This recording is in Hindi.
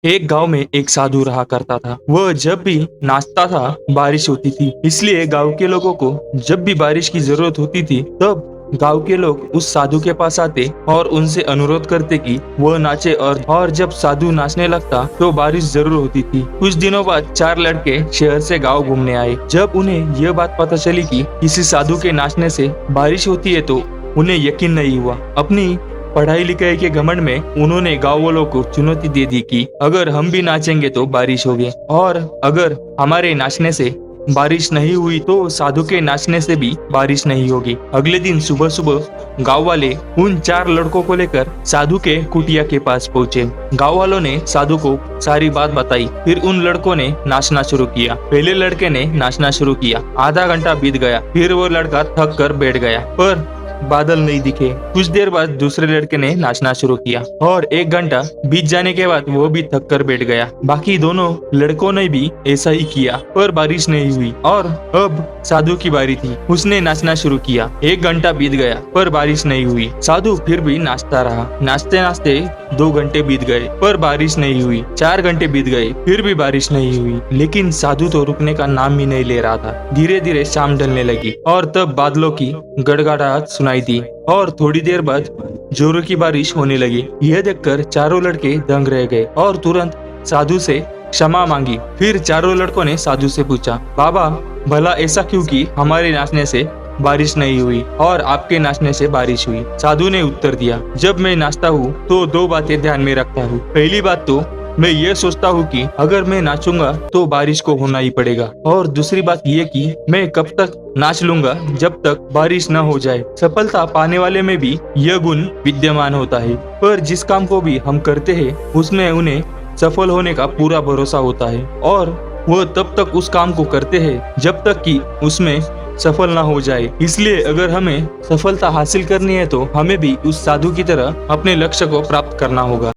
एक गांव में एक साधु रहा करता था। वह जब भी नाचता था बारिश होती थी। इसलिए गांव के लोगों को जब भी बारिश की जरूरत होती थी तब गांव के लोग उस साधु के पास आते और उनसे अनुरोध करते कि वह नाचे और जब साधु नाचने लगता तो बारिश जरूर होती थी। कुछ दिनों बाद चार लड़के शहर से गांव घूमने आए। जब उन्हें यह बात पता चली कि किसी साधु के नाचने से बारिश होती है तो उन्हें यकीन नहीं हुआ। अपनी पढ़ाई लिखाई के घमंड में उन्होंने गाँव वालों को चुनौती दे दी कि अगर हम भी नाचेंगे तो बारिश होगी और अगर हमारे नाचने से बारिश नहीं हुई तो साधु के नाचने से भी बारिश नहीं होगी। अगले दिन सुबह सुबह गांव वाले उन चार लड़कों को लेकर साधु के कुटिया के पास पहुंचे। गांव वालों ने साधु को सारी बात बताई। फिर उन लड़कों ने नाचना शुरू किया। पहले लड़के ने नाचना शुरू किया। आधा घंटा बीत गया। फिर वो लड़का थक कर बैठ गया पर बादल नहीं दिखे। कुछ देर बाद दूसरे लड़के ने नाचना शुरू किया और एक घंटा बीत जाने के बाद वो भी थक कर बैठ गया। बाकी दोनों लड़कों ने भी ऐसा ही किया पर बारिश नहीं हुई और अब साधु की बारी थी। उसने नाचना शुरू किया। एक घंटा बीत गया पर बारिश नहीं हुई। साधु फिर भी नाचता रहा। नाचते नाचते 2 घंटे बीत गए पर बारिश नहीं हुई। 4 घंटे बीत गए फिर भी बारिश नहीं हुई। लेकिन साधु तो रुकने का नाम ही नहीं ले रहा था। धीरे धीरे शाम ढलने लगी और तब बादलों की गड़गड़ाहट सुनाई दी और थोड़ी देर बाद जोरों की बारिश होने लगी। यह देखकर चारों लड़के दंग रह गए और तुरंत साधु से क्षमा मांगी। फिर चारों लड़कों ने साधु से पूछा, बाबा भला ऐसा क्यों कि हमारे नाचने से बारिश नहीं हुई और आपके नाचने से बारिश हुई? साधु ने उत्तर दिया, जब मैं नाचता हूँ तो 2 बातें ध्यान में रखता हूँ। पहली बात तो मैं ये सोचता हूँ कि अगर मैं नाचूंगा तो बारिश को होना ही पड़ेगा और दूसरी बात ये कि मैं कब तक नाच लूंगा जब तक बारिश न हो जाए। सफलता पाने वाले में भी यह गुण विद्यमान होता है पर जिस काम को भी हम करते हैं उसमें उन्हें सफल होने का पूरा भरोसा होता है और वो तब तक उस काम को करते हैं जब तक कि उसमें सफल ना हो जाए। इसलिए अगर हमें सफलता हासिल करनी है तो हमें भी उस साधु की तरह अपने लक्ष्य को प्राप्त करना होगा।